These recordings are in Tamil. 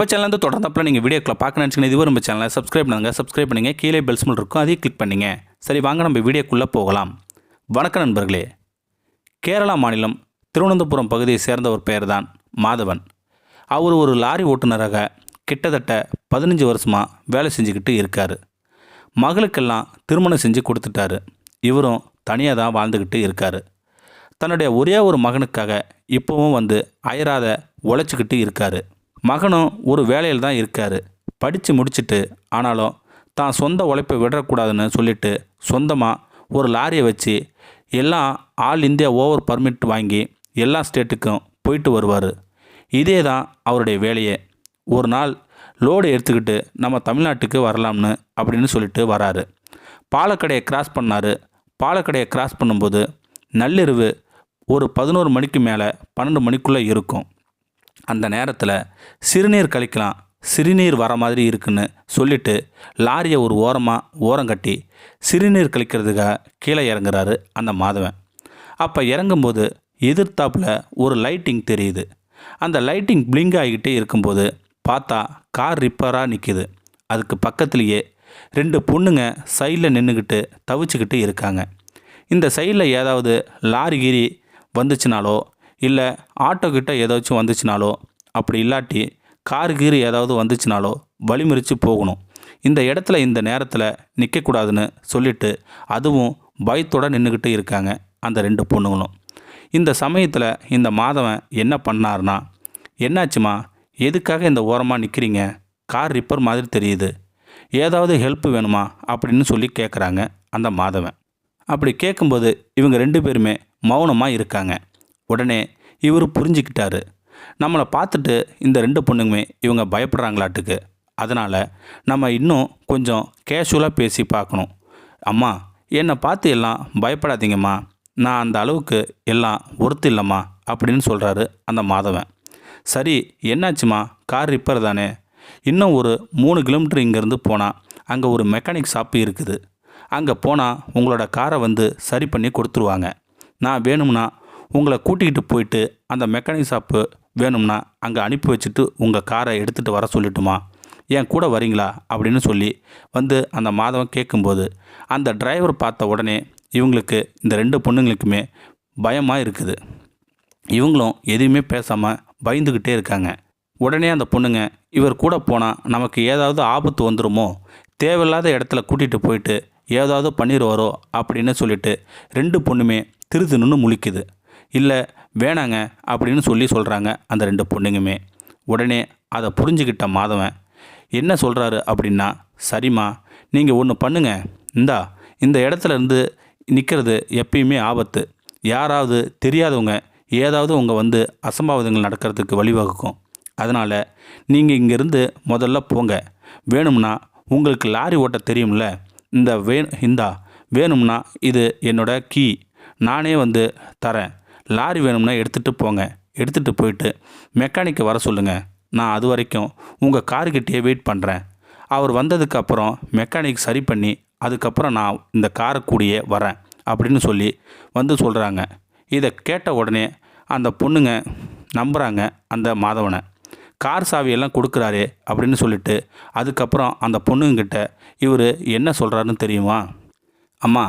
நம்ம சேனல் தொடர்ந்தப்பல நீங்கள் வீடியோக்களை பார்க்க நினச்சிங்கன்னா இதுவரை நம்ம சேனலை சப்ஸ்கிரைப் பண்ணுங்கள் கீழே பெல் சிம்பல் இருக்கும் அதையும் கிளிக் பண்ணிங்க. சரி வாங்க நம்ம வீடியோக்குள்ளே போகலாம். வணக்கம் நண்பர்களே. கேரளா மாநிலம் திருவனந்தபுரம் பகுதியை சேர்ந்த ஒரு பெயர் தான் மாதவன். அவர் ஒரு லாரி ஓட்டுநராக கிட்டத்தட்ட 15 வருஷமாக வேலை செஞ்சுக்கிட்டு இருக்கார். மகளுக்கெல்லாம் திருமணம் செஞ்சு கொடுத்துட்டாரு. இவரும் தனியாக தான் வாழ்ந்துக்கிட்டு இருக்கார். தன்னுடைய ஒரே ஒரு மகனுக்காக இப்போவும் அயராத உழைச்சிக்கிட்டு இருக்கார். மகனும் ஒரு வேலையில் தான் இருக்கார். படித்து முடிச்சுட்டு ஆனாலும் தான் சொந்த உழைப்பை விடக்கூடாதுன்னு சொல்லிட்டு சொந்தமாக ஒரு லாரியை வச்சு எல்லாம் ஆல் இந்தியா ஓவர் பர்மிட் வாங்கி எல்லா ஸ்டேட்டுக்கும் போயிட்டு வருவார். இதே தான் அவருடைய வேலையே. ஒரு நாள் லோடு எடுத்துக்கிட்டு நம்ம தமிழ்நாட்டுக்கு வரலாம்னு அப்படின்னு சொல்லிட்டு வராரு. பாலக்கடையை கிராஸ் பண்ணார். பாலக்கடையை கிராஸ் பண்ணும்போது நள்ளிரவு ஒரு 11 மணிக்கு மேலே 12 மணிக்குள்ளே இருக்கும். அந்த நேரத்தில் சிறுநீர் கழிக்கலாம், சிறுநீர் வர மாதிரி இருக்குன்னு சொல்லிட்டு லாரியை ஒரு ஓரங்கட்டி சிறுநீர் கழிக்கிறதுக்காக கீழே இறங்குறாரு அந்த மாதவன். அப்போ இறங்கும்போது எதிர்த்தாப்பில் ஒரு லைட்டிங் தெரியுது. அந்த லைட்டிங் பிளிங்க் ஆகிக்கிட்டே இருக்கும்போது பார்த்தா கார் ரிப்பேராக நிற்கிது. அதுக்கு பக்கத்துலேயே 2 பொண்ணுங்க சைடில் நின்றுக்கிட்டு தவிச்சுக்கிட்டு இருக்காங்க. இந்த சைடில் ஏதாவது லாரி கீரி வந்துச்சுனாலோ இல்லை ஆட்டோக்கிட்ட ஏதாச்சும் வந்துச்சுனாலோ அப்படி இல்லாட்டி கார் கீரி ஏதாவது வந்துச்சுனாலோ வழிமறித்து போகணும். இந்த இடத்துல இந்த நேரத்தில் நிற்கக்கூடாதுன்னு சொல்லிட்டு அதுவும் பயத்தோடு நின்றுக்கிட்டு இருக்காங்க அந்த 2 பொண்ணுங்களும். இந்த சமயத்தில் இந்த மாதவன் என்ன பண்ணார்னா, என்னாச்சுமா, எதுக்காக இந்த ஓரமாக நிற்கிறீங்க? கார் ரிப்பேர் மாதிரி தெரியுது, ஏதாவது ஹெல்ப் வேணுமா அப்படின்னு சொல்லி கேட்குறாங்க அந்த மாதவன். அப்படி கேட்கும்போது இவங்க 2 பேருமே மௌனமாக இருக்காங்க. உடனே இவர் புரிஞ்சுக்கிட்டாரு, நம்மளை பார்த்துட்டு இந்த 2 பொண்ணுங்குமே இவங்க பயப்படுறாங்களாட்டுக்கு. அதனால் நம்ம இன்னும் கொஞ்சம் கேஷுவலாக பேசி பார்க்கணும். அம்மா, என்னை பார்த்து எல்லாம் பயப்படாதீங்கம்மா, நான் அந்த அளவுக்கு எல்லாம் ஒர்த்து இல்லைம்மா அப்படின்னு சொல்கிறாரு அந்த மாதவன். சரி, என்னாச்சுமா? கார் ரிப்பேர் தானே? இன்னும் ஒரு 3 கிலோமீட்டர் இங்கேருந்து போனால் அங்கே ஒரு மெக்கானிக் ஷாப்பு இருக்குது. அங்கே போனால் உங்களோட காரை சரி பண்ணி கொடுத்துருவாங்க. நான் வேணும்னா உங்களை கூட்டிகிட்டு போயிட்டு அந்த மெக்கானிக் ஷாப்பு வேணும்னா அங்கே அனுப்பி வச்சுட்டு உங்கள் காரை எடுத்துகிட்டு வர சொல்லட்டுமா? என் கூட வரீங்களா அப்படின்னு சொல்லி அந்த மாதவன் கேட்கும்போது அந்த டிரைவர் பார்த்த உடனே இவங்களுக்கு இந்த 2 பொண்ணுங்களுக்குமே பயமாக இருக்குது. இவங்களும் எதுவுமே பேசாமல் பயந்துக்கிட்டே இருக்காங்க. உடனே அந்த பொண்ணுங்க, இவர் கூட போனால் நமக்கு ஏதாவது ஆபத்து வந்துடுமோ, தேவையில்லாத இடத்துல கூட்டிகிட்டு போயிட்டு ஏதாவது பண்ணிடுவாரோ அப்படின்னு சொல்லிட்டு 2 பொண்ணுமே திருதுன்னு முழிக்குது. இல்லை வேணாங்க அப்படின்னு சொல்கிறாங்க அந்த 2 பொண்ணுங்குமே. உடனே அதை புரிஞ்சுக்கிட்ட மாதவன் என்ன சொல்கிறாரு அப்படின்னா, சரிம்மா, நீங்கள் ஒன்று பண்ணுங்க, இந்த இடத்துல இருந்து நிற்கிறது எப்பயுமே ஆபத்து. யாராவது தெரியாதவங்க ஏதாவது உங்கள் அசம்பாவிதங்கள் நடக்கிறதுக்கு வழிவகுக்கும். அதனால் நீங்கள் இங்கேருந்து முதல்ல போங்க. வேணும்னா உங்களுக்கு லாரி ஓட்ட தெரியும்ல, வேணும்னா இது என்னோட கீ, நானே தரேன். லாரி வேணும்னா எடுத்துகிட்டு போங்க. எடுத்துகிட்டு போயிட்டு மெக்கானிக்கை வர சொல்லுங்கள். நான் அது வரைக்கும் உங்கள் காருக்கிட்டே வெயிட் பண்ணுறேன். அவர் வந்ததுக்கப்புறம் மெக்கானிக் சரி பண்ணி அதுக்கப்புறம் நான் இந்த காரை கூடியே வரேன் அப்படின்னு சொல்லி சொல்கிறாங்க. இதை கேட்ட உடனே அந்த பொண்ணுங்க நம்புகிறாங்க அந்த மாதவனை. கார் சாவியெல்லாம் கொடுக்குறாரே அப்படின்னு சொல்லிட்டு அதுக்கப்புறம் அந்த பொண்ணுங்கிட்ட இவர் என்ன சொல்கிறாருன்னு தெரியுமா? அம்மா,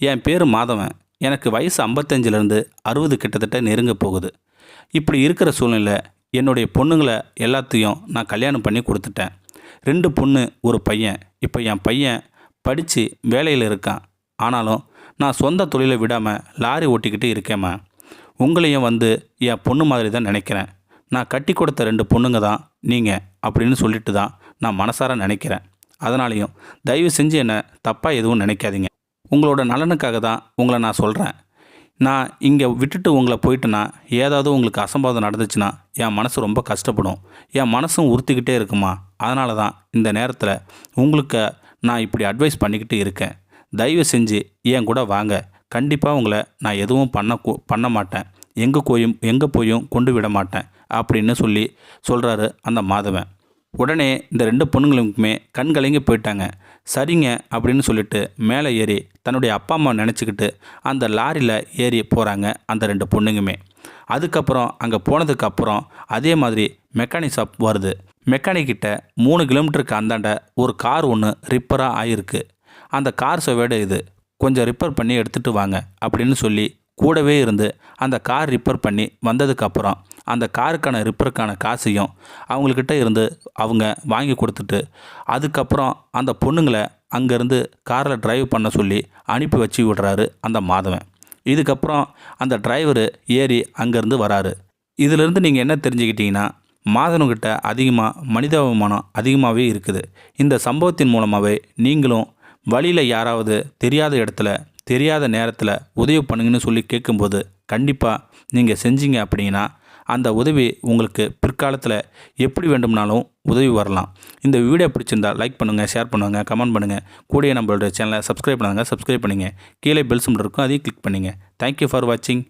என் பேர் மாதவன். எனக்கு வயசு 55லேருந்து 60 கிட்டத்தட்ட நெருங்க போகுது. இப்படி இருக்கிற சூழ்நிலை என்னுடைய பொண்ணுங்களை எல்லாத்தையும் நான் கல்யாணம் பண்ணி கொடுத்துட்டேன். 2 பொண்ணு, ஒரு பையன். இப்போ என் பையன் படித்து வேலையில் இருக்கான். ஆனாலும் நான் சொந்த தொழிலை விடாமல் லாரி ஓட்டிக்கிட்டு இருக்கேம்மா. உங்களையும் என் பொண்ணு மாதிரி தான் நினைக்கிறேன். நான் கட்டி கொடுத்த 2 பொண்ணுங்க தான் நீங்கள் அப்படின்னு சொல்லிட்டு தான் நான் மனசார நினைக்கிறேன். அதனாலையும் தயவு செஞ்சு என்னை தப்பாக எதுவும் நினைக்காதீங்க. உங்களோட நலனுக்காக தான் உங்களை நான் சொல்கிறேன். நான் இங்கே விட்டுட்டு உங்களை போயிட்டுனா ஏதாவது உங்களுக்கு அசம்பாவிதம் நடந்துச்சுன்னா என் மனசு ரொம்ப கஷ்டப்படும். என் மனசும் உறுத்திக்கிட்டே இருக்குமா. அதனால தான் இந்த நேரத்தில் உங்களுக்கு நான் இப்படி அட்வைஸ் பண்ணிக்கிட்டு இருக்கேன். தயவு செஞ்சு என் கூட வாங்க. கண்டிப்பாக உங்களை நான் எதுவும் பண்ண மாட்டேன். எங்கே போயும் கொண்டு விட மாட்டேன் அப்படின்னு சொல்கிறாரு அந்த மாதவன். உடனே இந்த 2 பொண்ணுங்களுக்குமே கண் கலங்கி போயிட்டாங்க. சரிங்க அப்படின்னு சொல்லிட்டு மேலே ஏறி தன்னுடைய அப்பா அம்மா நினச்சிக்கிட்டு அந்த லாரியில் ஏறி போகிறாங்க அந்த 2 பொண்ணுங்குமே. அதுக்கப்புறம் அங்கே போனதுக்கப்புறம் அதே மாதிரி மெக்கானிக் ஷாப் வருது. மெக்கானிக்கிட்ட 3 கிலோமீட்டருக்கு அந்தாண்ட ஒரு கார் ஒன்று ரிப்பராக ஆகிருக்கு. அந்த கார் செவேடு இது, கொஞ்சம் ரிப்பேர் பண்ணி எடுத்துகிட்டு வாங்க அப்படின்னு சொல்லி கூடவே இருந்து அந்த கார் ரிப்பேர் பண்ணி வந்ததுக்கப்புறம் அந்த காருக்கான ரிப்பேருக்கான காசையும் அவங்கக்கிட்ட இருந்து அவங்க வாங்கி கொடுத்துட்டு அதுக்கப்புறம் அந்த பொண்ணுங்களை அங்கேருந்து காரில் டிரைவ் பண்ண சொல்லி அனுப்பி வச்சு விடுறாரு அந்த மாதவன். இதுக்கப்புறம் அந்த டிரைவரு ஏறி அங்கேருந்து வராரு. இதிலிருந்து நீங்கள் என்ன தெரிஞ்சுக்கிட்டீங்கன்னா, மாதவன்கிட்ட அதிகமாக மனிதாபிமானம் அதிகமாகவே இருக்குது. இந்த சம்பவத்தின் மூலமாகவே நீங்களும் வழியில் யாராவது தெரியாத இடத்துல தெரியாத நேரத்தில் உதவி பண்ணுங்கன்னு சொல்லி கேட்கும்போது கண்டிப்பாக நீங்கள் செஞ்சீங்க அப்படின்னா அந்த உதவி உங்களுக்கு பிற்காலத்தில் எப்படி வேண்டும்னாலும் உதவி வரலாம். இந்த வீடியோ பிடிச்சிருந்தால் லைக் பண்ணுங்கள், ஷேர் பண்ணுங்கள், கமெண்ட் பண்ணுங்கள். கூடயே நம்மளோட சேனலை சப்ஸ்கிரைப் பண்ணுங்கள். கீழே பெல் சிம்பல் இருக்கும், அதையும் கிளிக் பண்ணுங்கள். தேங்க்யூ ஃபார் வாட்சிங்.